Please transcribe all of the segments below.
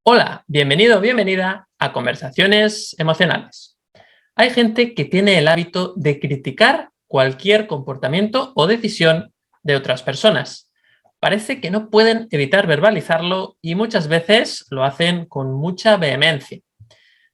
Hola, bienvenido o bienvenida a Conversaciones Emocionales. Hay gente que tiene el hábito de criticar cualquier comportamiento o decisión de otras personas. Parece que no pueden evitar verbalizarlo y muchas veces lo hacen con mucha vehemencia.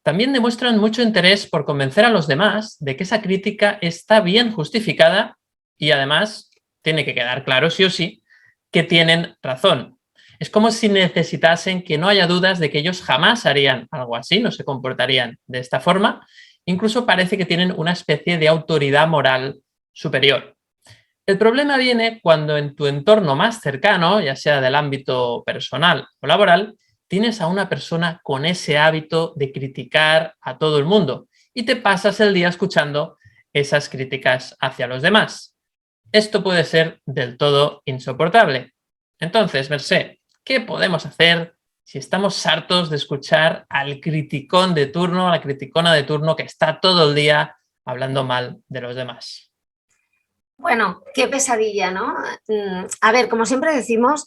También demuestran mucho interés por convencer a los demás de que esa crítica está bien justificada y además tiene que quedar claro sí o sí que tienen razón. Es como si necesitasen que no haya dudas de que ellos jamás harían algo así, no se comportarían de esta forma. Incluso parece que tienen una especie de autoridad moral superior. El problema viene cuando en tu entorno más cercano, ya sea del ámbito personal o laboral, tienes a una persona con ese hábito de criticar a todo el mundo y te pasas el día escuchando esas críticas hacia los demás. Esto puede ser del todo insoportable. Entonces, Mercé, ¿qué podemos hacer si estamos hartos de escuchar al criticón de turno, a la criticona de turno que está todo el día hablando mal de los demás? Bueno, qué pesadilla, ¿no? A ver, como siempre decimos,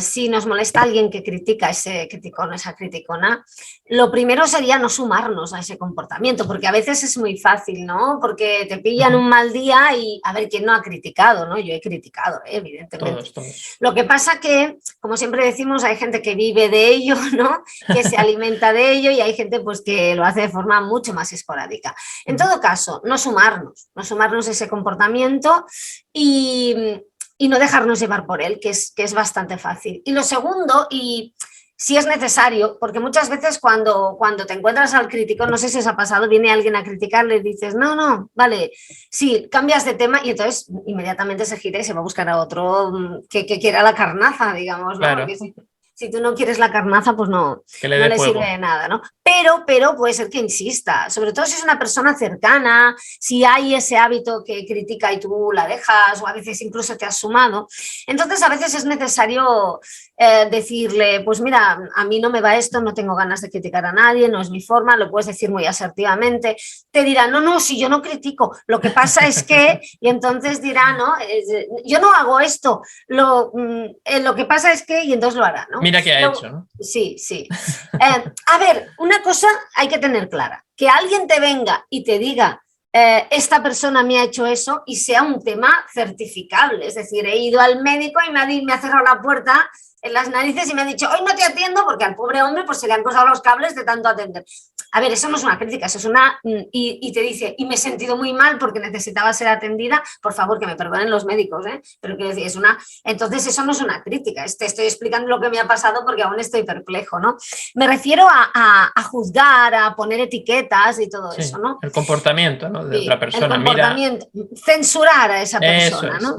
si nos molesta alguien que critica ese criticón, esa criticona, lo primero sería no sumarnos a ese comportamiento, porque a veces es muy fácil, ¿no? Porque te pillan un mal día y a ver quién no ha criticado, ¿no? Yo he criticado, evidentemente. Todos. Lo que pasa que, como siempre decimos, hay gente que vive de ello, ¿no? Que se alimenta de ello y hay gente pues que lo hace de forma mucho más esporádica. En todo caso, no sumarnos a ese comportamiento y no dejarnos llevar por él, que es bastante fácil. Y lo segundo, y si es necesario, porque muchas veces cuando te encuentras al crítico, no sé si os ha pasado, viene alguien a criticarle y dices, no, vale, sí, cambias de tema y entonces inmediatamente se gira y se va a buscar a otro que quiera la carnaza, digamos, ¿no? Claro. Porque si tú no quieres la carnaza, pues no le fuego. sirve de nada, ¿no? Pero puede ser que insista, sobre todo si es una persona cercana, si hay ese hábito que critica y tú la dejas, o a veces incluso te has sumado. Entonces, a veces es necesario decirle, pues mira, a mí no me va esto, no tengo ganas de criticar a nadie, no es mi forma, lo puedes decir muy asertivamente. Te dirá, no, si yo no critico, lo que pasa es que, y entonces dirá, no, yo no hago esto, lo que pasa es que, y entonces lo hará, ¿no? Mira qué ha hecho, ¿no? Sí. A ver, una cosa hay que tener clara, que alguien te venga y te diga, esta persona me ha hecho eso y sea un tema certificable, es decir, he ido al médico y me ha cerrado la puerta en las narices y me ha dicho, hoy no te atiendo porque al pobre hombre pues se le han cruzado los cables de tanto atender. A ver, eso no es una crítica, eso es una... Y te dice, y me he sentido muy mal porque necesitaba ser atendida, por favor, que me perdonen los médicos, pero quiero decir, es una... Entonces eso no es una crítica, te estoy explicando lo que me ha pasado porque aún estoy perplejo, ¿no? Me refiero a juzgar, a poner etiquetas y todo eso, ¿no? El comportamiento, ¿no? De otra persona. El comportamiento, censurar a esa persona, eso es, ¿no?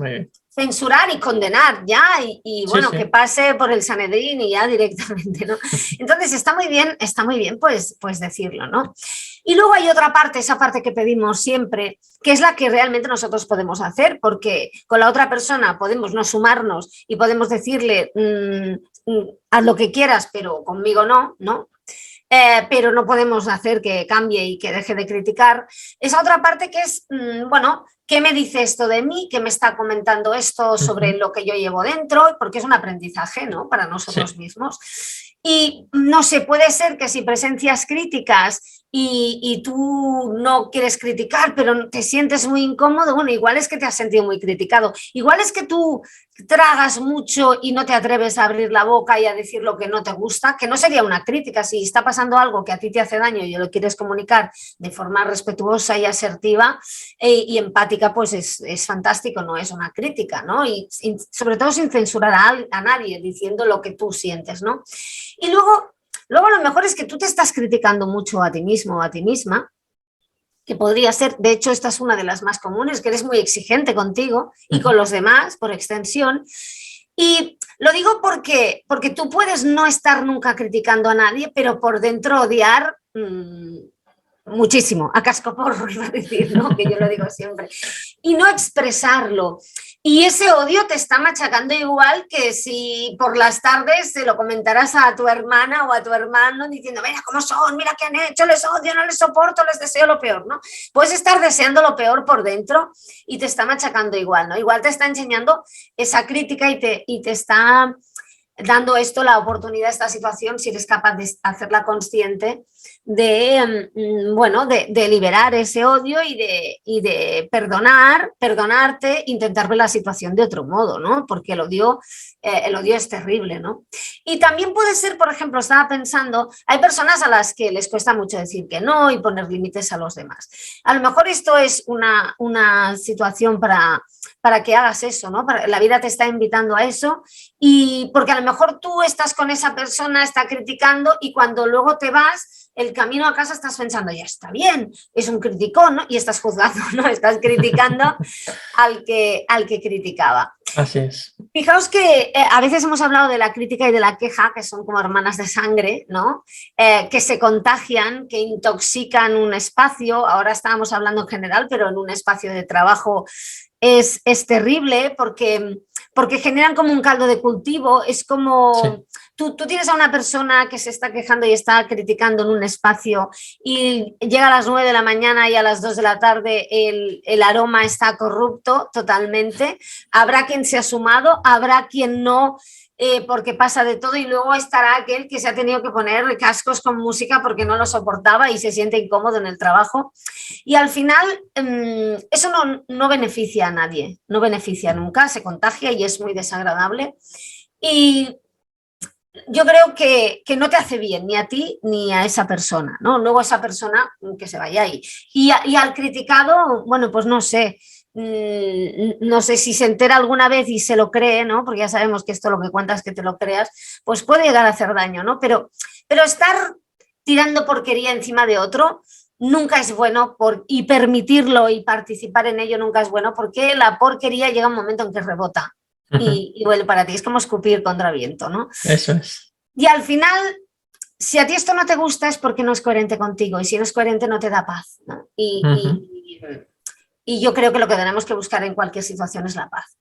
Censurar y condenar ya y bueno, que pase por el Sanedrín y ya directamente, ¿no? Entonces está muy bien pues decirlo, ¿no? Y luego hay otra parte, esa parte que pedimos siempre, que es la que realmente nosotros podemos hacer, porque con la otra persona podemos no sumarnos y podemos decirle, haz lo que quieras, pero conmigo no, ¿no? Pero no podemos hacer que cambie y que deje de criticar. Esa otra parte que es, bueno, ¿qué me dice esto de mí? ¿Qué me está comentando esto sobre lo que yo llevo dentro? Porque es un aprendizaje, ¿no? Para nosotros mismos. Y no sé, puede ser que si presencias críticas y tú no quieres criticar, pero te sientes muy incómodo, bueno, igual es que te has sentido muy criticado, igual es que tú tragas mucho y no te atreves a abrir la boca y a decir lo que no te gusta, que no sería una crítica, si está pasando algo que a ti te hace daño y lo quieres comunicar de forma respetuosa y asertiva y empática, pues es fantástico, no es una crítica, ¿no? Y sobre todo sin censurar a nadie, diciendo lo que tú sientes, ¿no? Y luego lo mejor es que tú te estás criticando mucho a ti mismo o a ti misma, que podría ser, de hecho esta es una de las más comunes, que eres muy exigente contigo y con los demás, por extensión. Y lo digo porque tú puedes no estar nunca criticando a nadie, pero por dentro odiar muchísimo, a cascoporro, iba a decir, ¿no? Que yo lo digo siempre. Y no expresarlo. Y ese odio te está machacando igual que si por las tardes se lo comentarás a tu hermana o a tu hermano diciendo, mira cómo son, mira qué han hecho, les odio, no les soporto, les deseo lo peor, ¿no? Puedes estar deseando lo peor por dentro y te está machacando igual, ¿no? Igual te está enseñando esa crítica y te está dando esto la oportunidad a esta situación, si eres capaz de hacerla consciente, de liberar ese odio y de perdonarte, intentar ver la situación de otro modo, ¿no? Porque el odio es terrible, ¿no? Y también puede ser, por ejemplo, estaba pensando, hay personas a las que les cuesta mucho decir que no y poner límites a los demás. A lo mejor esto es una situación para que hagas eso, ¿no? La vida te está invitando a eso, y porque a lo mejor tú estás con esa persona, está criticando, y cuando luego te vas, el camino a casa estás pensando, ya está bien, es un criticón, ¿no? Y estás juzgando, ¿no? Estás criticando al que criticaba. Así es. Fijaos que a veces hemos hablado de la crítica y de la queja, que son como hermanas de sangre, ¿no? Que se contagian, que intoxican un espacio. Ahora estábamos hablando en general, pero en un espacio de trabajo es terrible porque generan como un caldo de cultivo. Es como... Sí. Tú tienes a una persona que se está quejando y está criticando en un espacio, y llega a las 9 de la mañana y a las 2 de la tarde el aroma está corrupto totalmente. Habrá quien se ha sumado, habrá quien no, porque pasa de todo, y luego estará aquel que se ha tenido que poner cascos con música porque no lo soportaba y se siente incómodo en el trabajo. Y al final eso no beneficia a nadie, no beneficia nunca, se contagia y es muy desagradable. Y yo creo que no te hace bien ni a ti ni a esa persona, ¿no? Luego esa persona que se vaya ahí. Y al criticado, bueno, pues no sé si se entera alguna vez y se lo cree, ¿no? Porque ya sabemos que esto lo que cuentas es que te lo creas, pues puede llegar a hacer daño, ¿no? Pero estar tirando porquería encima de otro nunca es bueno, y permitirlo y participar en ello nunca es bueno, porque la porquería llega un momento en que rebota. Y vuelve para ti, es como escupir contra viento, ¿no? Eso es. Y al final, si a ti esto no te gusta, es porque no es coherente contigo, y si no es coherente no te da paz, ¿no? Y yo creo que lo que tenemos que buscar en cualquier situación es la paz.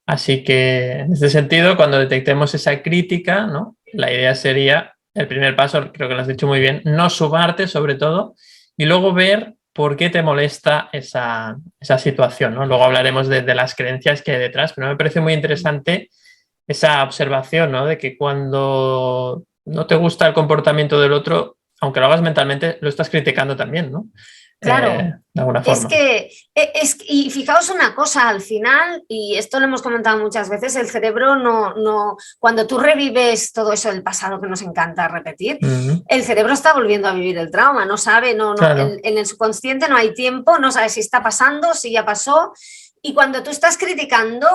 Así que, en este sentido, cuando detectemos esa crítica, ¿no? La idea sería, el primer paso, creo que lo has dicho muy bien, no sumarte sobre todo, y luego ver por qué te molesta esa situación, ¿no? Luego hablaremos de las creencias que hay detrás, pero me parece muy interesante esa observación, ¿no? De que cuando no te gusta el comportamiento del otro, aunque lo hagas mentalmente, lo estás criticando también, ¿no? Claro, de alguna forma. Y fijaos una cosa, al final, y esto lo hemos comentado muchas veces, el cerebro cuando tú revives todo eso del pasado que nos encanta repetir, el cerebro está volviendo a vivir el trauma, no sabe, claro. En el subconsciente no hay tiempo, no sabe si está pasando, si ya pasó, y cuando tú estás criticando,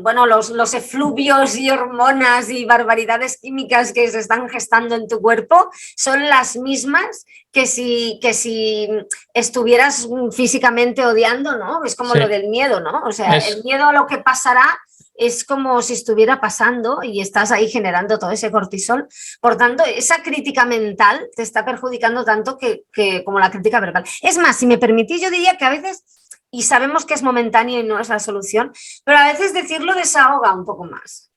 bueno, los efluvios y hormonas y barbaridades químicas que se están gestando en tu cuerpo son las mismas que si estuvieras físicamente odiando, ¿no? Es como lo del miedo, ¿no? O sea, el miedo a lo que pasará es como si estuviera pasando y estás ahí generando todo ese cortisol. Por tanto, esa crítica mental te está perjudicando tanto que como la crítica verbal. Es más, si me permitís, yo diría que a veces, y sabemos que es momentáneo y no es la solución, pero a veces decirlo desahoga un poco más.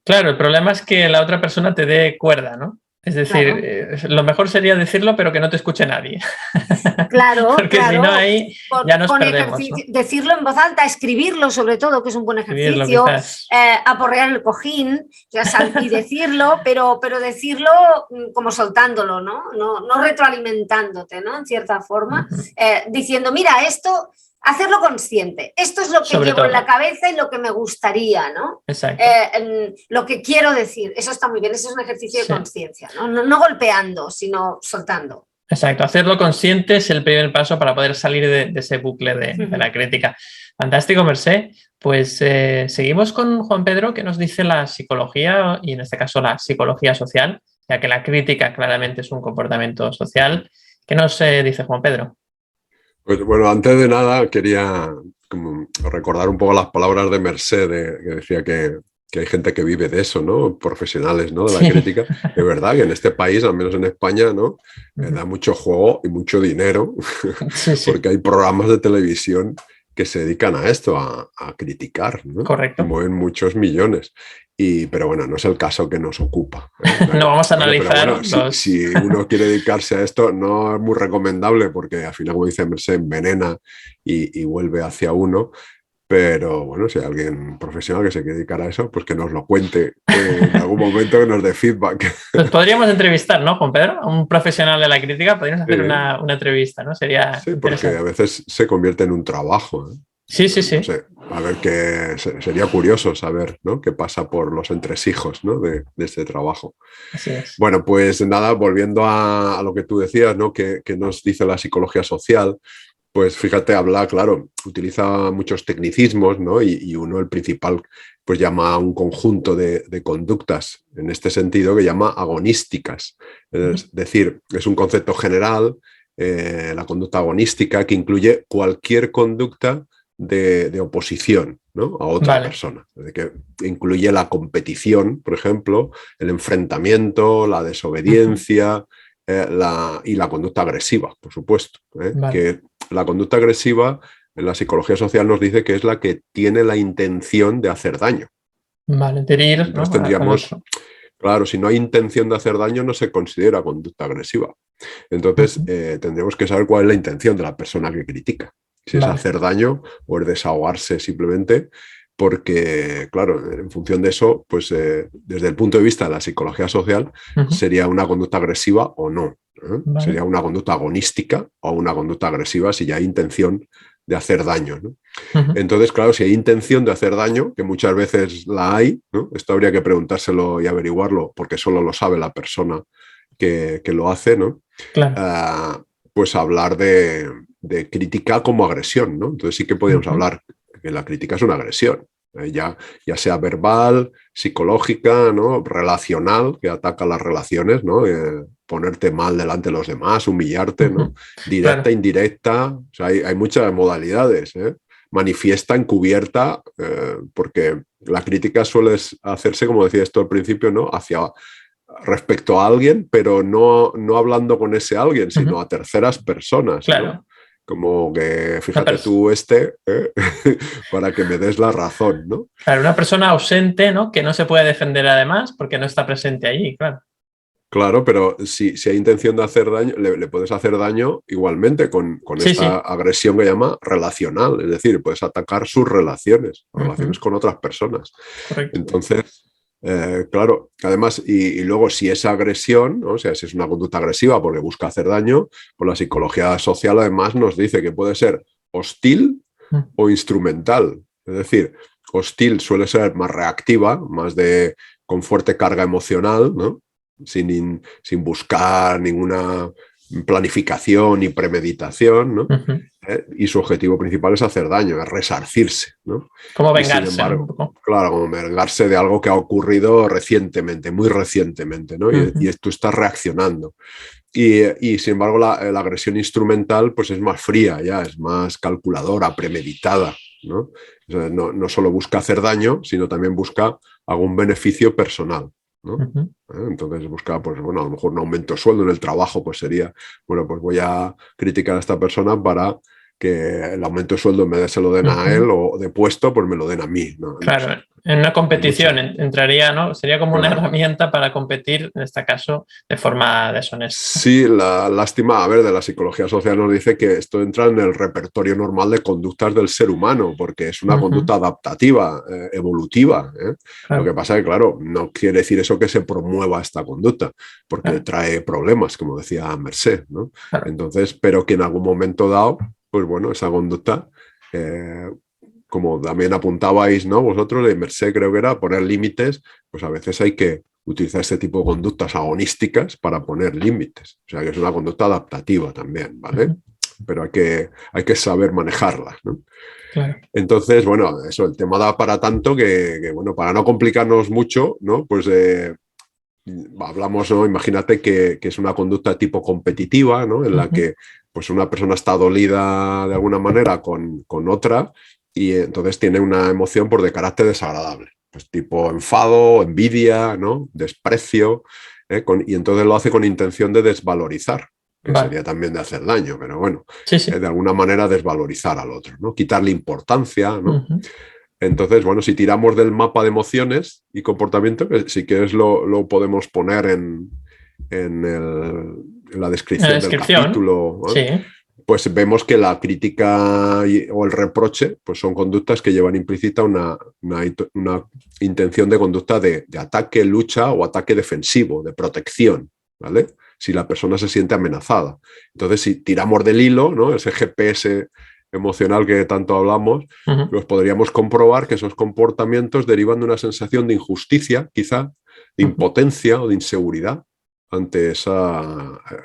Claro, el problema es que la otra persona te dé cuerda, ¿no? Es decir, claro. Lo mejor sería decirlo, pero que no te escuche nadie. Claro, porque claro. Si no, ahí ya nos perdemos, ¿no? Decirlo en voz alta, escribirlo sobre todo, que es un buen ejercicio, aporrear el cojín, y decirlo, pero decirlo como soltándolo, ¿no? No retroalimentándote, ¿no? En cierta forma, diciendo, mira, esto... Hacerlo consciente. Esto es lo que llevo en la cabeza y lo que me gustaría, ¿no? Exacto. Lo que quiero decir. Eso está muy bien. Eso es un ejercicio de conciencia, ¿no? No golpeando, sino soltando. Exacto. Hacerlo consciente es el primer paso para poder salir de ese bucle de la crítica. Fantástico, Mercè. Pues seguimos con Juan Pedro, que nos dice la psicología, y en este caso la psicología social, ya que la crítica claramente es un comportamiento social. ¿Qué nos dice Juan Pedro? Pues bueno, antes de nada quería como recordar un poco las palabras de Mercè, que decía que hay gente que vive de eso, ¿no? Profesionales, ¿no? De la crítica. Es verdad que en este país, al menos en España, ¿no? Da mucho juego y mucho dinero, porque hay programas de televisión que se dedican a esto, a criticar, ¿no? Correcto. Mueven muchos millones. Pero bueno, no es el caso que nos ocupa. No vamos a analizar. Bueno, si uno quiere dedicarse a esto, no es muy recomendable porque al final, como dice Mercè, envenena y vuelve hacia uno. Pero bueno, si hay alguien profesional que se quiere dedicar a eso, pues que nos lo cuente en algún momento, que nos dé feedback. Pues podríamos entrevistar, ¿no, Juan Pedro? A un profesional de la crítica, podríamos hacer Sí, una entrevista, ¿no? Sería sí, porque interesante. a veces se convierte en un trabajo, ¿eh? Sí, sí, No sí. sé, a ver sería curioso saber, ¿no?, qué pasa por los entresijos, ¿no?, de este trabajo. Así es. Bueno, pues nada, volviendo a lo que tú decías, ¿no?, que nos dice la psicología social, pues fíjate, habla, claro, utiliza muchos tecnicismos, ¿no? Y uno, el principal, pues llama a un conjunto de conductas, en este sentido, que llama agonísticas. Es decir, es un concepto general, la conducta agonística, que incluye cualquier conducta de oposición, ¿no?, a otra persona. Es decir, que incluye la competición, por ejemplo, el enfrentamiento, la desobediencia, y la conducta agresiva, por supuesto. Que la conducta agresiva en la psicología social nos dice que es la que tiene la intención de hacer daño. Vale, de herir, entonces, ¿no?, tendríamos, claro, si no hay intención de hacer daño, no se considera conducta agresiva. Entonces, tendríamos que saber cuál es la intención de la persona que critica. Si es hacer daño o es desahogarse simplemente, porque, claro, en función de eso, pues desde el punto de vista de la psicología social, sería una conducta agresiva o no. Sería una conducta agonística o una conducta agresiva si ya hay intención de hacer daño, ¿no? Entonces, claro, si hay intención de hacer daño, que muchas veces la hay, ¿no?, esto habría que preguntárselo y averiguarlo, porque solo lo sabe la persona que lo hace, ¿no? Claro. Pues hablar de crítica como agresión, ¿no? Entonces sí que podríamos hablar que la crítica es una agresión, ya sea verbal, psicológica, ¿no?, relacional, que ataca las relaciones, ¿no?, ponerte mal delante de los demás, humillarte, ¿no?, directa, indirecta, o sea, hay muchas modalidades, manifiesta, encubierta, porque la crítica suele hacerse, como decía esto al principio, ¿no?, respecto a alguien, pero no hablando con ese alguien, sino a terceras personas, claro, ¿no? Como que, fíjate tú para que me des la razón, ¿no? Claro, una persona ausente, ¿no?, que no se puede defender además porque no está presente allí, claro. Claro, pero si hay intención de hacer daño, le puedes hacer daño igualmente con esta agresión que llama relacional, es decir, puedes atacar sus relaciones con otras personas. Correcto. Entonces, claro, además, y luego si esa agresión, ¿no?, o sea, si es una conducta agresiva porque busca hacer daño, pues la psicología social además nos dice que puede ser hostil o instrumental. Es decir, hostil suele ser más reactiva, más con fuerte carga emocional, ¿no?, sin buscar ninguna planificación ni premeditación, ¿no? Y su objetivo principal es hacer daño, es resarcirse, ¿no? Como vengarse. Y sin embargo, claro, como vengarse de algo que ha ocurrido recientemente, muy recientemente, ¿no? Y tú estás reaccionando. Y sin embargo, la agresión instrumental pues es más fría, ya es más calculadora, premeditada, ¿no? O sea, no solo busca hacer daño, sino también busca algún beneficio personal, ¿no? Entonces busca, pues bueno, a lo mejor un aumento de sueldo en el trabajo, pues sería, bueno, pues voy a criticar a esta persona para que el aumento de sueldo en vez de se lo den a él o de puesto, pues me lo den a mí, ¿no? Claro, No sé. en una competición entraría, ¿no? Sería como una herramienta para competir, en este caso, de forma deshonesta. Sí, la lástima, a ver, de la psicología social nos dice que esto entra en el repertorio normal de conductas del ser humano, porque es una conducta adaptativa, evolutiva. Lo que pasa es que, claro, no quiere decir eso que se promueva esta conducta, porque trae problemas, como decía Merced, ¿no? Entonces, pero que en algún momento dado, pues bueno, esa conducta, como también apuntabais, ¿no?, vosotros, de Merced creo que era, poner límites, pues a veces hay que utilizar este tipo de conductas agonísticas para poner límites. O sea, que es una conducta adaptativa también, ¿vale? Pero hay que saber manejarla, ¿no? Claro. Entonces, bueno, eso, el tema da para tanto que bueno, para no complicarnos mucho, ¿no?, pues hablamos, ¿no?, imagínate que es una conducta tipo competitiva, ¿no?, en la que pues una persona está dolida de alguna manera con otra y entonces tiene una emoción de carácter desagradable, pues tipo enfado, envidia, ¿no?, desprecio, y entonces lo hace con intención de desvalorizar, que sería también de hacer daño, pero bueno, de alguna manera desvalorizar al otro, ¿no?, quitarle importancia, ¿no? Entonces, bueno, si tiramos del mapa de emociones y comportamiento, que si quieres lo podemos poner en la descripción del capítulo, ¿no? pues vemos que la crítica o el reproche pues son conductas que llevan implícita una intención de conducta de ataque, lucha o ataque defensivo, de protección, ¿vale? Si la persona se siente amenazada. Entonces, si tiramos del hilo, ¿no? Ese GPS emocional que tanto hablamos, pues podríamos comprobar que esos comportamientos derivan de una sensación de injusticia, quizá, de impotencia o de inseguridad ante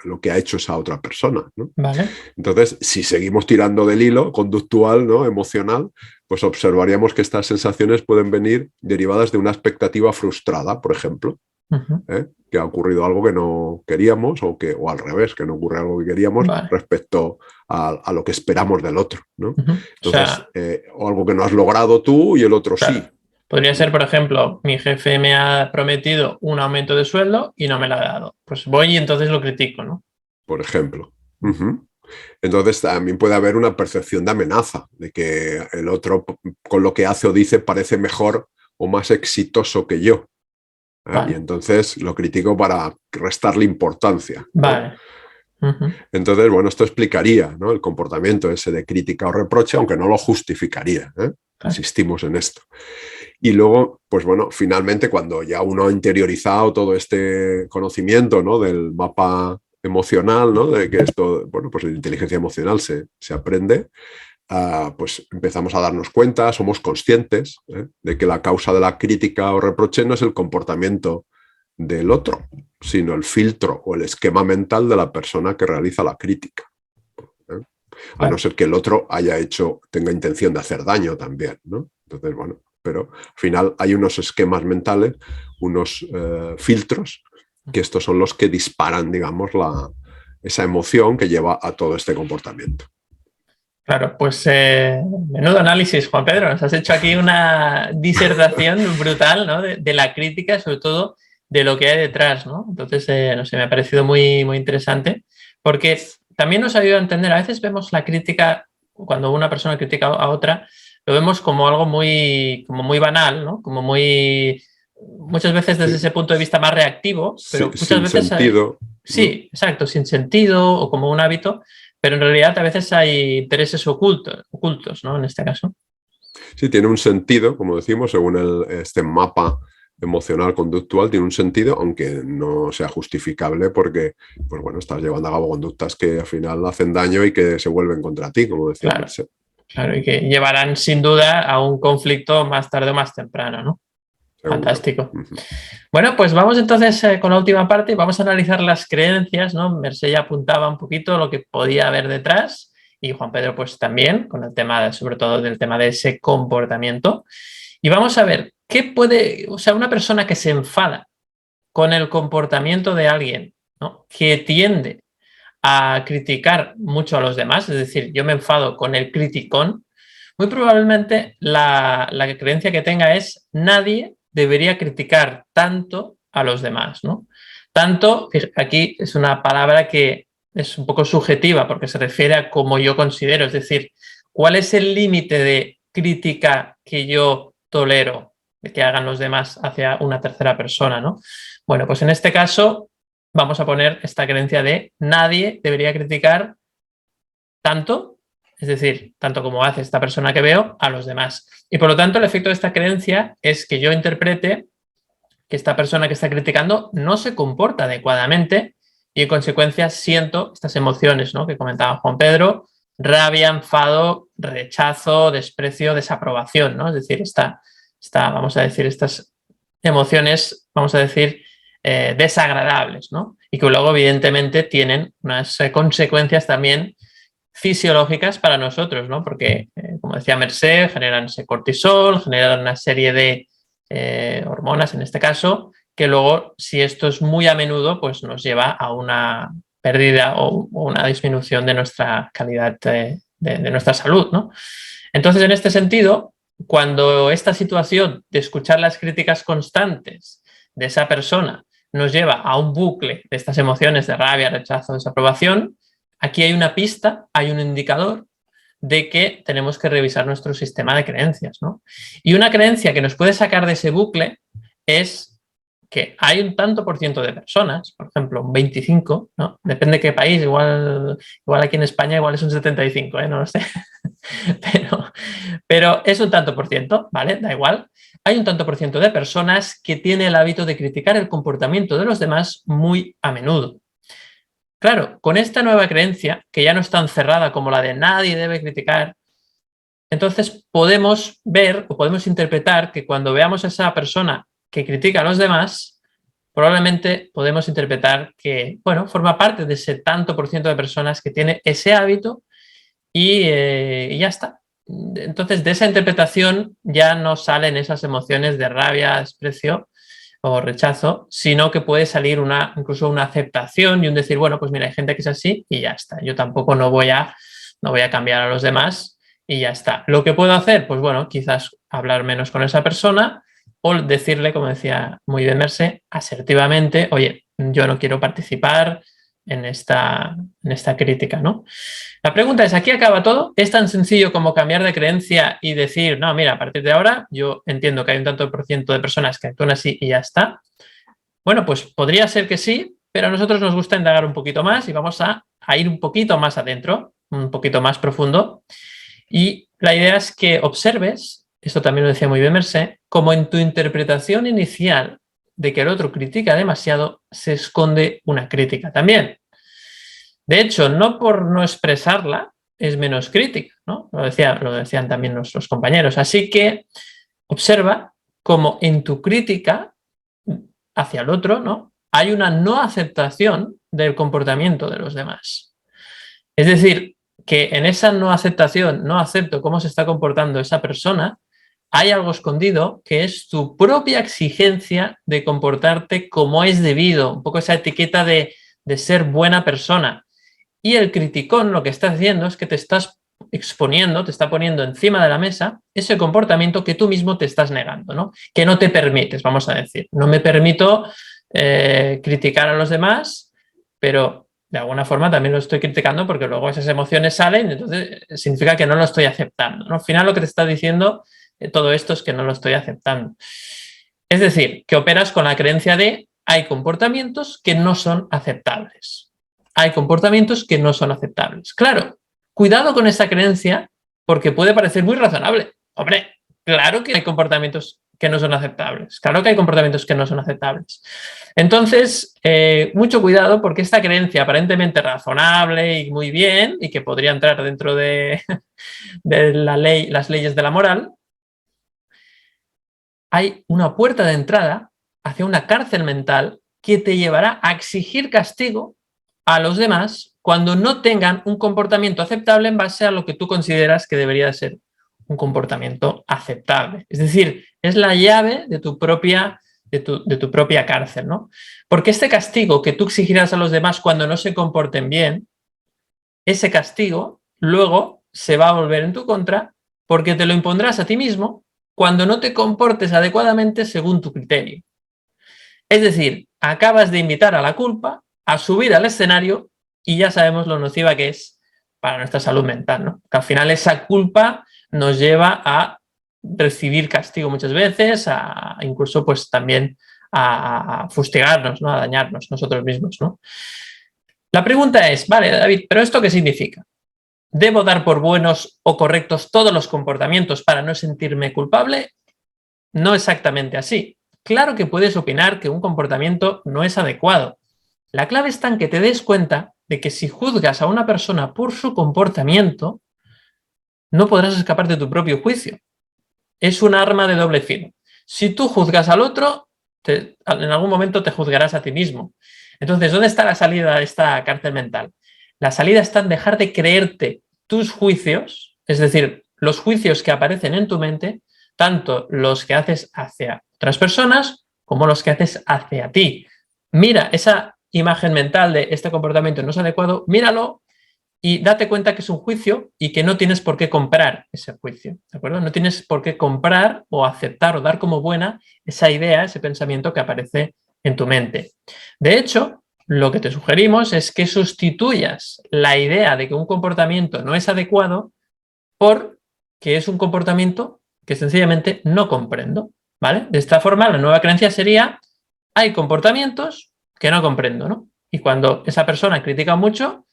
lo que ha hecho esa otra persona, ¿no? Vale. Entonces, si seguimos tirando del hilo conductual, ¿no? Emocional, pues observaríamos que estas sensaciones pueden venir derivadas de una expectativa frustrada, por ejemplo, que ha ocurrido algo que no queríamos o al revés, que no ocurre algo que queríamos respecto a lo que esperamos del otro, ¿no? Entonces, o algo que no has logrado tú y el otro sí. Podría ser, por ejemplo, mi jefe me ha prometido un aumento de sueldo y no me lo ha dado. Pues voy y entonces lo critico, ¿no? Por ejemplo. Entonces también puede haber una percepción de amenaza, de que el otro con lo que hace o dice parece mejor o más exitoso que yo. Y entonces lo critico para restarle importancia, ¿no? Vale. Entonces, bueno, esto explicaría, ¿no? El comportamiento ese de crítica o reproche, aunque no lo justificaría. Insistimos en esto. Y luego, pues bueno, finalmente cuando ya uno ha interiorizado todo este conocimiento, ¿no? Del mapa emocional, ¿no? De que esto, bueno, pues de inteligencia emocional se aprende, pues empezamos a darnos cuenta, somos conscientes de que la causa de la crítica o reproche no es el comportamiento del otro, sino el filtro o el esquema mental de la persona que realiza la crítica. A no ser que el otro tenga intención de hacer daño también, ¿no? Entonces, bueno, pero al final hay unos esquemas mentales, unos filtros, que estos son los que disparan, digamos, esa emoción que lleva a todo este comportamiento. Claro, pues menudo análisis, Juan Pedro. Nos has hecho aquí una disertación brutal, ¿no? de la crítica, sobre todo de lo que hay detrás, ¿no? Entonces, no sé, me ha parecido muy, muy interesante, porque también nos ayuda a entender, a veces vemos la crítica, cuando una persona critica a otra, lo vemos como algo muy banal, ¿no? Como muchas veces desde ese punto de vista más reactivo, pero muchas sin veces sentido. Sí, exacto, sin sentido o como un hábito, pero en realidad a veces hay intereses ocultos, ¿no? En este caso. Sí, tiene un sentido, como decimos, según este mapa emocional conductual, tiene un sentido, aunque no sea justificable porque, pues bueno, estás llevando a cabo conductas que al final hacen daño y que se vuelven contra ti, como decía Merced. Claro, y que llevarán sin duda a un conflicto más tarde o más temprano, ¿no? Seguro. Fantástico. Bueno, pues vamos entonces con la última parte. Vamos a analizar las creencias, ¿no? Merced ya apuntaba un poquito lo que podía haber detrás y Juan Pedro pues también con el tema, sobre todo del tema de ese comportamiento. Y vamos a ver una persona que se enfada con el comportamiento de alguien, ¿no? Que tiende a criticar mucho a los demás, es decir, yo me enfado con el criticón, muy probablemente la creencia que tenga es nadie debería criticar tanto a los demás, ¿no? Tanto, aquí es una palabra que es un poco subjetiva porque se refiere a cómo yo considero, es decir, ¿cuál es el límite de crítica que yo tolero de que hagan los demás hacia una tercera persona, ¿no? Bueno, pues en este caso vamos a poner esta creencia de nadie debería criticar tanto, es decir, tanto como hace esta persona que veo, a los demás. Y por lo tanto, el efecto de esta creencia es que yo interprete que esta persona que está criticando no se comporta adecuadamente y en consecuencia siento estas emociones, ¿no? Que comentaba Juan Pedro, rabia, enfado, rechazo, desprecio, desaprobación, ¿no? Es decir, vamos a decir, estas emociones, vamos a decir, desagradables, ¿no? Y que luego, evidentemente, tienen unas consecuencias también fisiológicas para nosotros, ¿no? Porque, como decía Merced, generan ese cortisol, generan una serie de hormonas, en este caso, que luego, si esto es muy a menudo, pues nos lleva a una pérdida o una disminución de nuestra calidad de nuestra salud, ¿no? Entonces, en este sentido, cuando esta situación de escuchar las críticas constantes de esa persona nos lleva a un bucle de estas emociones de rabia, rechazo, desaprobación, aquí hay una pista, hay un indicador de que tenemos que revisar nuestro sistema de creencias, ¿no? Y una creencia que nos puede sacar de ese bucle es que hay un tanto por ciento de personas, por ejemplo, un 25, ¿no? Depende de qué país, igual aquí en España igual es un 75, no lo sé. pero es un tanto por ciento, ¿vale? Da igual. Hay un tanto por ciento de personas que tiene el hábito de criticar el comportamiento de los demás muy a menudo. Claro, con esta nueva creencia, que ya no es tan cerrada como la de nadie debe criticar, entonces podemos ver o podemos interpretar que cuando veamos a esa persona que critica a los demás, probablemente podemos interpretar que, bueno, forma parte de ese tanto por ciento de personas que tiene ese hábito y ya está. Entonces, de esa interpretación ya no salen esas emociones de rabia, desprecio o rechazo, sino que puede salir incluso una aceptación y un decir, bueno, pues mira, hay gente que es así y ya está. Yo tampoco no voy a cambiar a los demás y ya está. Lo que puedo hacer, pues bueno, quizás hablar menos con esa persona o decirle, como decía muy bien Mercé, asertivamente, oye, yo no quiero participar en esta crítica, ¿no? La pregunta es, ¿aquí acaba todo? ¿Es tan sencillo como cambiar de creencia y decir, no, mira, a partir de ahora yo entiendo que hay un tanto por ciento de personas que actúan así y ya está? Bueno, pues podría ser que sí, pero a nosotros nos gusta indagar un poquito más y vamos a ir un poquito más adentro, un poquito más profundo. Y la idea es que observes, esto también lo decía muy bien Mercé, como en tu interpretación inicial de que el otro critica demasiado, se esconde una crítica también. De hecho, no por no expresarla es menos crítica, ¿no? Lo decían también nuestros compañeros. Así que observa cómo en tu crítica hacia el otro, ¿no?, hay una no aceptación del comportamiento de los demás. Es decir, que en esa no aceptación, no acepto cómo se está comportando esa persona, hay algo escondido que es tu propia exigencia de comportarte como es debido, un poco esa etiqueta de ser buena persona. Y el criticón lo que está haciendo es que te estás exponiendo, te está poniendo encima de la mesa ese comportamiento que tú mismo te estás negando, ¿no? Que no te permites, vamos a decir. No me permito criticar a los demás, pero de alguna forma también lo estoy criticando porque luego esas emociones salen y entonces significa que no lo estoy aceptando, ¿no? Al final lo que te está diciendo todo esto es que no lo estoy aceptando. Es decir, que operas con la creencia de hay comportamientos que no son aceptables. Hay comportamientos que no son aceptables. Claro, cuidado con esa creencia porque puede parecer muy razonable. Hombre, claro que hay comportamientos que no son aceptables. Claro que hay comportamientos que no son aceptables. Entonces, mucho cuidado porque esta creencia aparentemente razonable y muy bien y que podría entrar dentro de las leyes de la moral, hay una puerta de entrada hacia una cárcel mental que te llevará a exigir castigo a los demás cuando no tengan un comportamiento aceptable en base a lo que tú consideras que debería ser un comportamiento aceptable. Es decir, es la llave de tu propia cárcel, ¿no? Porque este castigo que tú exigirás a los demás cuando no se comporten bien, ese castigo luego se va a volver en tu contra porque te lo impondrás a ti mismo cuando no te comportes adecuadamente según tu criterio. Es decir, acabas de invitar a la culpa a subir al escenario y ya sabemos lo nociva que es para nuestra salud mental, ¿no? Que al final esa culpa nos lleva a recibir castigo muchas veces, incluso pues también a fustigarnos, ¿no?, a dañarnos nosotros mismos, ¿no? La pregunta es, vale, David, ¿pero esto qué significa? ¿Debo dar por buenos o correctos todos los comportamientos para no sentirme culpable? No exactamente así. Claro que puedes opinar que un comportamiento no es adecuado. La clave está en que te des cuenta de que si juzgas a una persona por su comportamiento, no podrás escapar de tu propio juicio. Es un arma de doble filo. Si tú juzgas al otro, en algún momento te juzgarás a ti mismo. Entonces, ¿dónde está la salida de esta cárcel mental? La salida está en dejar de creerte tus juicios, es decir, los juicios que aparecen en tu mente, tanto los que haces hacia otras personas como los que haces hacia ti. Mira esa imagen mental de este comportamiento no es adecuado, míralo y date cuenta que es un juicio y que no tienes por qué comprar ese juicio, ¿de acuerdo? No tienes por qué comprar o aceptar o dar como buena esa idea, ese pensamiento que aparece en tu mente. De hecho, lo que te sugerimos es que sustituyas la idea de que un comportamiento no es adecuado por que es un comportamiento que sencillamente no comprendo, ¿vale? De esta forma, la nueva creencia sería hay comportamientos que no comprendo, ¿no? Y cuando esa persona critica mucho,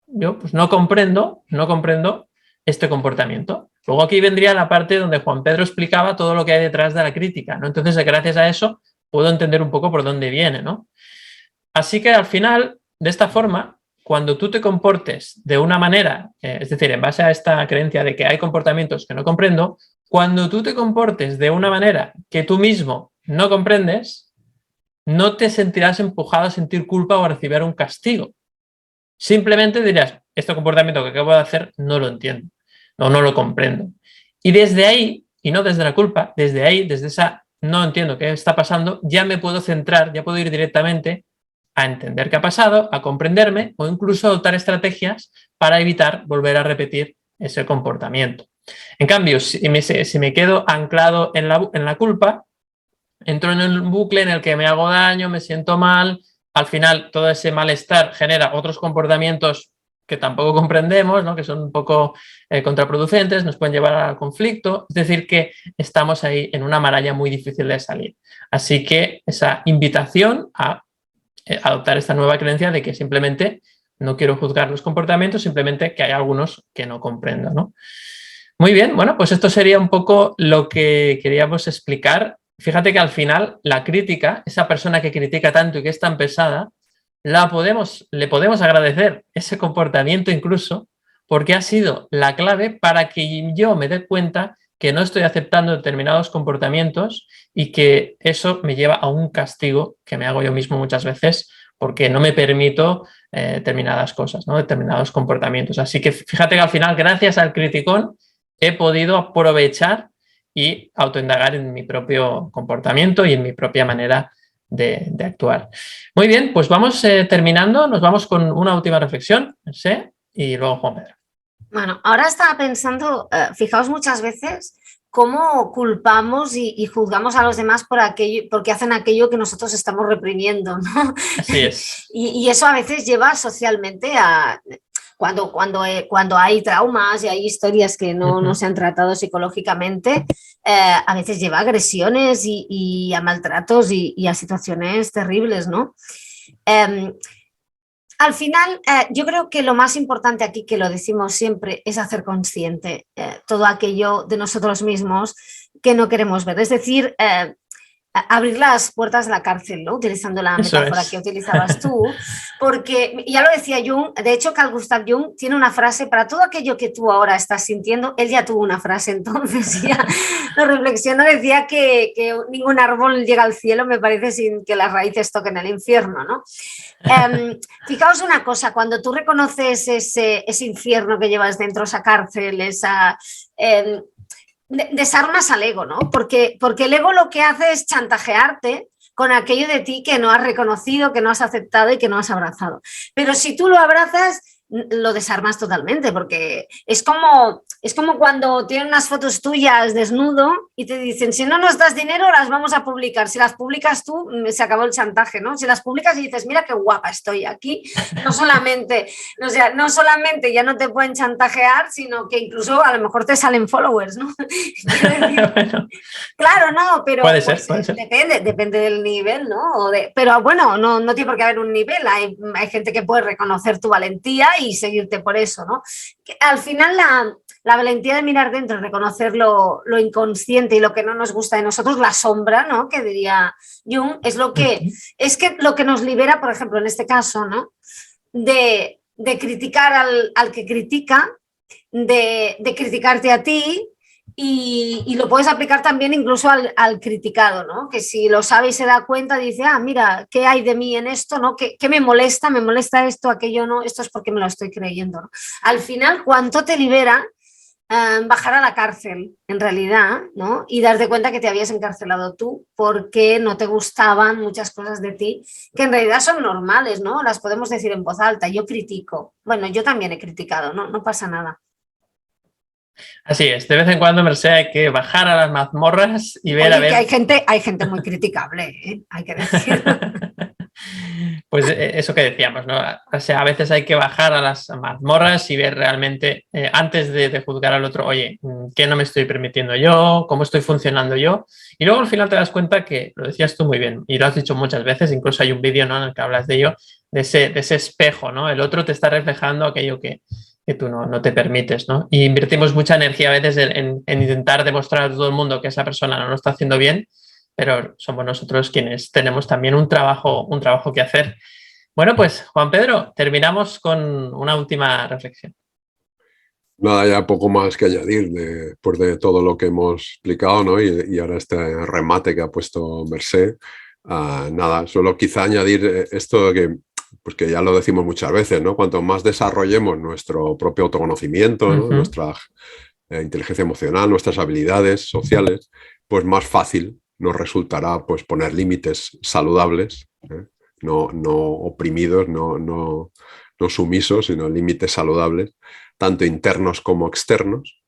yo pues no comprendo este comportamiento. Luego aquí vendría la parte donde Juan Pedro explicaba todo lo que hay detrás de la crítica, ¿no? Entonces, gracias a eso, puedo entender un poco por dónde viene, ¿no? Así que al final, de esta forma, cuando tú te comportes de una manera, es decir, en base a esta creencia de que hay comportamientos que no comprendo, cuando tú te comportes de una manera que tú mismo no comprendes, no te sentirás empujado a sentir culpa o a recibir un castigo. Simplemente dirás, este comportamiento que acabo de hacer no lo entiendo, no lo comprendo. Y desde ahí, y no desde la culpa, desde ahí, desde esa no entiendo qué está pasando, ya me puedo centrar, ya puedo ir directamente a entender qué ha pasado, a comprenderme o incluso adoptar estrategias para evitar volver a repetir ese comportamiento. En cambio, si me quedo anclado en la culpa, entro en un bucle en el que me hago daño, me siento mal, al final todo ese malestar genera otros comportamientos que tampoco comprendemos, ¿no? Que son un poco contraproducentes, nos pueden llevar al conflicto, es decir, que estamos ahí en una maralla muy difícil de salir. Así que esa invitación a adoptar esta nueva creencia de que simplemente no quiero juzgar los comportamientos, simplemente que hay algunos que no comprendo, ¿no? Muy bien, bueno, pues esto sería un poco lo que queríamos explicar. Fíjate que al final la crítica, esa persona que critica tanto y que es tan pesada, le podemos agradecer ese comportamiento incluso porque ha sido la clave para que yo me dé cuenta que no estoy aceptando determinados comportamientos y que eso me lleva a un castigo que me hago yo mismo muchas veces porque no me permito determinadas cosas, ¿no? Determinados comportamientos. Así que fíjate que al final, gracias al criticón, he podido aprovechar y autoindagar en mi propio comportamiento y en mi propia manera de actuar. Muy bien, pues vamos terminando, nos vamos con una última reflexión, ¿sí? Y luego Juan Pedro. Bueno, ahora estaba pensando, fijaos muchas veces cómo culpamos y juzgamos a los demás porque hacen aquello que nosotros estamos reprimiendo, ¿no? Así es. Y eso a veces lleva socialmente a... Cuando hay traumas y hay historias que no se han tratado psicológicamente, a veces lleva a agresiones y a maltratos y a situaciones terribles, ¿no? Al final, yo creo que lo más importante aquí, que lo decimos siempre, es hacer consciente todo aquello de nosotros mismos que no queremos ver. Es decir, abrir las puertas de la cárcel, ¿no? Utilizando la metáfora que utilizabas tú, porque ya lo decía Jung, de hecho Carl Gustav Jung tiene una frase para todo aquello que tú ahora estás sintiendo, él ya tuvo una frase entonces, ya lo reflexionó, decía que ningún árbol llega al cielo, me parece, sin que las raíces toquen el infierno, ¿no? Fijaos una cosa, cuando tú reconoces ese infierno que llevas dentro, esa cárcel, esa... desarmas al ego, ¿no? Porque el ego lo que hace es chantajearte con aquello de ti que no has reconocido, que no has aceptado y que no has abrazado. Pero si tú lo abrazas, lo desarmas totalmente, porque es como cuando tienen unas fotos tuyas desnudo y te dicen, si no nos das dinero, las vamos a publicar. Si las publicas tú, se acabó el chantaje, ¿no? Si las publicas y dices, mira qué guapa estoy aquí, no solamente ya no te pueden chantajear, sino que incluso a lo mejor te salen followers, ¿no? Bueno, claro, no, pero puede ser. Depende del nivel, ¿no? Pero bueno, no tiene por qué haber un nivel, hay gente que puede reconocer tu valentía y seguirte por eso, ¿no? Que al final la valentía de mirar dentro, reconocer lo inconsciente y lo que no nos gusta de nosotros, la sombra, ¿no? Que diría Jung, es lo que nos libera, por ejemplo, en este caso, ¿no? De criticar al que critica, de criticarte a ti. Y lo puedes aplicar también incluso al criticado, ¿no? Que si lo sabe y se da cuenta, dice, mira, ¿qué hay de mí en esto? ¿No? ¿Qué me molesta? ¿Me molesta esto, aquello no? Esto es porque me lo estoy creyendo, ¿no? Al final, ¿cuánto te libera bajar a la cárcel, en realidad, ¿no? Y darte cuenta que te habías encarcelado tú porque no te gustaban muchas cosas de ti, que en realidad son normales, ¿no? Las podemos decir en voz alta. Yo critico. Bueno, yo también he criticado, no pasa nada. Así es, de vez en cuando, Merced, hay que bajar a las mazmorras y ver. Oye, que hay gente muy criticable, ¿eh? Hay que decir. Pues eso que decíamos, ¿no? O sea, a veces hay que bajar a las mazmorras y ver realmente, antes de juzgar al otro, oye, ¿qué no me estoy permitiendo yo? ¿Cómo estoy funcionando yo? Y luego al final te das cuenta que, lo decías tú muy bien, y lo has dicho muchas veces, incluso hay un vídeo, ¿no?, en el que hablas de ello, de ese espejo, ¿no? El otro te está reflejando aquello que tú no te permites, ¿no? Y invertimos mucha energía a veces en intentar demostrar a todo el mundo que esa persona no lo está haciendo bien, pero somos nosotros quienes tenemos también un trabajo que hacer. Bueno, pues Juan Pedro, terminamos con una última reflexión. Nada, ya poco más que añadir después de todo lo que hemos explicado, ¿no? Y ahora este remate que ha puesto Mercè. Nada, solo quizá añadir esto pues que ya lo decimos muchas veces, ¿no? Cuanto más desarrollemos nuestro propio autoconocimiento, ¿no? Nuestra inteligencia emocional, nuestras habilidades sociales, pues más fácil nos resultará pues poner límites saludables, no oprimidos, no sumisos, sino límites saludables, tanto internos como externos,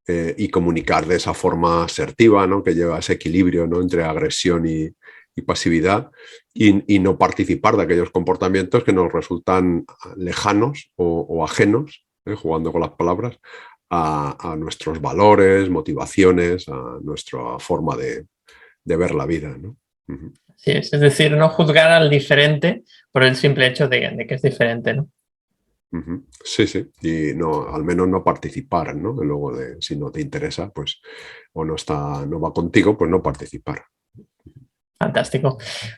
y comunicar de esa forma asertiva, ¿no? Que lleva ese equilibrio, ¿no?, entre agresión y pasividad, y no participar de aquellos comportamientos que nos resultan lejanos o ajenos, jugando con las palabras, a nuestros valores, motivaciones, a nuestra forma de ver la vida, ¿no? Sí, es decir, no juzgar al diferente por el simple hecho de que es diferente, ¿no? Sí, y no, al menos no participar, ¿no? Y luego si no te interesa, pues, o no va contigo, pues no participar. Fantástico.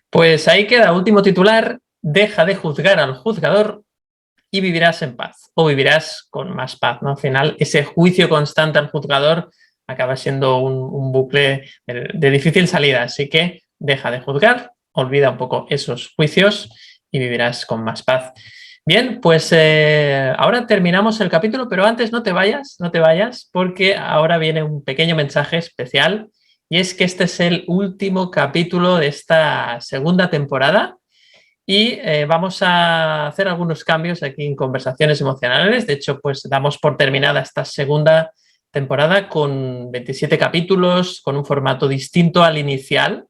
Pues ahí queda, último titular: deja de juzgar al juzgador y vivirás en paz, o vivirás con más paz, ¿no? Al final, ese juicio constante al juzgador acaba siendo un bucle de difícil salida, así que deja de juzgar, olvida un poco esos juicios y vivirás con más paz. Bien, pues ahora terminamos el capítulo, pero antes no te vayas, porque ahora viene un pequeño mensaje especial, y es que este es el último capítulo de esta segunda temporada y vamos a hacer algunos cambios aquí en Conversaciones Emocionales. De hecho, pues damos por terminada esta segunda temporada con 27 capítulos, con un formato distinto al inicial.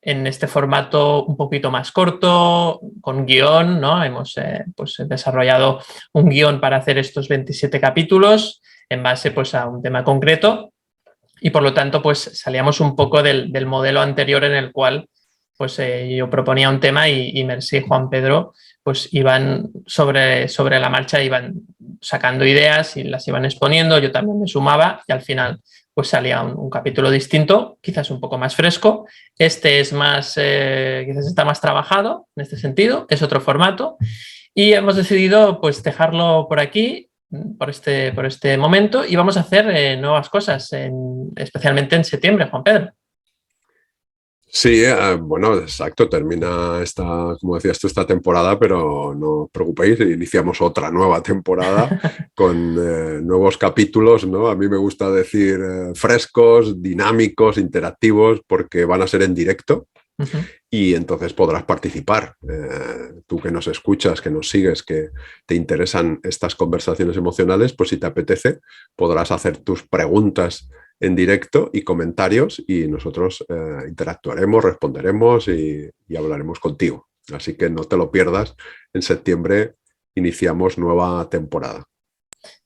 En este formato un poquito más corto, con guión, ¿no? Hemos pues desarrollado un guión para hacer estos 27 capítulos en base pues a un tema concreto, y por lo tanto pues salíamos un poco del modelo anterior en el cual pues yo proponía un tema y Mercè y Juan Pedro pues iban sobre la marcha, iban sacando ideas y las iban exponiendo, yo también me sumaba y al final pues salía un capítulo distinto, quizás un poco más fresco. Este es más, quizás está más trabajado en este sentido, es otro formato, y hemos decidido pues dejarlo por aquí, por este momento, y vamos a hacer nuevas cosas, especialmente en septiembre, Juan Pedro. Sí, bueno, exacto, termina como decías tú, esta temporada, pero no os preocupéis, iniciamos otra nueva temporada con nuevos capítulos, ¿no? A mí me gusta decir frescos, dinámicos, interactivos, porque van a ser en directo. Y entonces podrás participar. Tú que nos escuchas, que nos sigues, que te interesan estas conversaciones emocionales, pues si te apetece, podrás hacer tus preguntas en directo y comentarios, y nosotros interactuaremos, responderemos y hablaremos contigo. Así que no te lo pierdas. En septiembre iniciamos nueva temporada.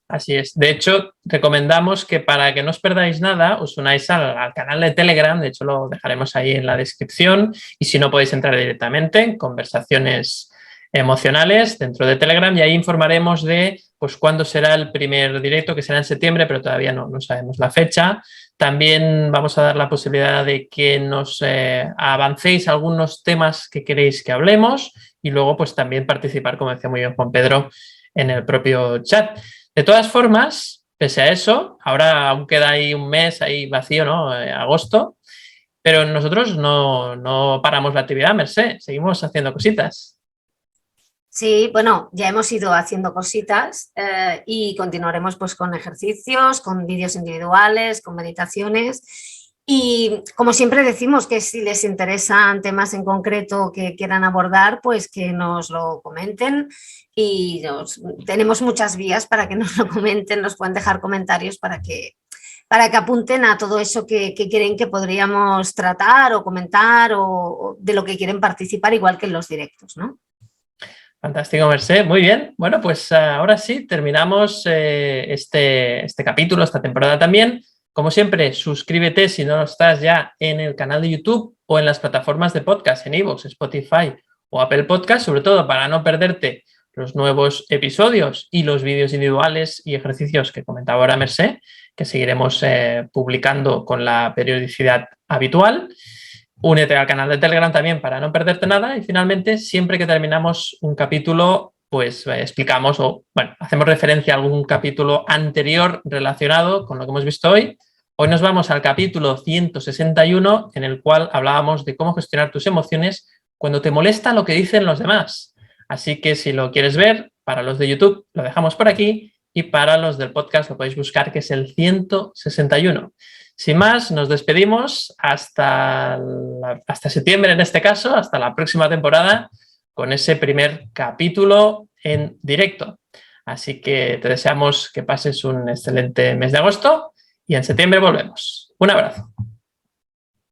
Así es. De hecho, recomendamos que para que no os perdáis nada, os unáis al canal de Telegram. De hecho, lo dejaremos ahí en la descripción. Y si no, podéis entrar directamente en Conversaciones Emocionales dentro de Telegram, y ahí informaremos de pues cuándo será el primer directo, que será en septiembre, pero todavía no sabemos la fecha. También vamos a dar la posibilidad de que nos avancéis algunos temas que queréis que hablemos, y luego pues también participar, como decía muy bien Juan Pedro, en el propio chat. De todas formas, pese a eso, ahora aún queda ahí un mes ahí vacío, ¿no? Agosto, pero nosotros no paramos la actividad, Mercè, seguimos haciendo cositas. Sí, bueno, ya hemos ido haciendo cositas y continuaremos pues con ejercicios, con vídeos individuales, con meditaciones. Y como siempre decimos, que si les interesan temas en concreto que quieran abordar, pues que nos lo comenten, y tenemos muchas vías para que nos lo comenten. Nos pueden dejar comentarios para que apunten a todo eso que creen que podríamos tratar o comentar, o de lo que quieren participar, igual que en los directos, ¿no? Fantástico, Mercè. Muy bien. Bueno, pues ahora sí, terminamos este capítulo, esta temporada también. Como siempre, suscríbete si no estás ya en el canal de YouTube o en las plataformas de podcast, en iVoox, Spotify o Apple Podcast, sobre todo para no perderte los nuevos episodios y los vídeos individuales y ejercicios que comentaba ahora Mercè, que seguiremos publicando con la periodicidad habitual. Únete al canal de Telegram también para no perderte nada. Y finalmente, siempre que terminamos un capítulo, pues explicamos o, bueno, hacemos referencia a algún capítulo anterior relacionado con lo que hemos visto hoy. Hoy nos vamos al capítulo 161, en el cual hablábamos de cómo gestionar tus emociones cuando te molesta lo que dicen los demás. Así que si lo quieres ver, para los de YouTube lo dejamos por aquí y para los del podcast lo podéis buscar, que es el 161. Sin más, nos despedimos hasta septiembre en este caso, hasta la próxima temporada, con ese primer capítulo en directo. Así que te deseamos que pases un excelente mes de agosto y en septiembre volvemos. Un abrazo.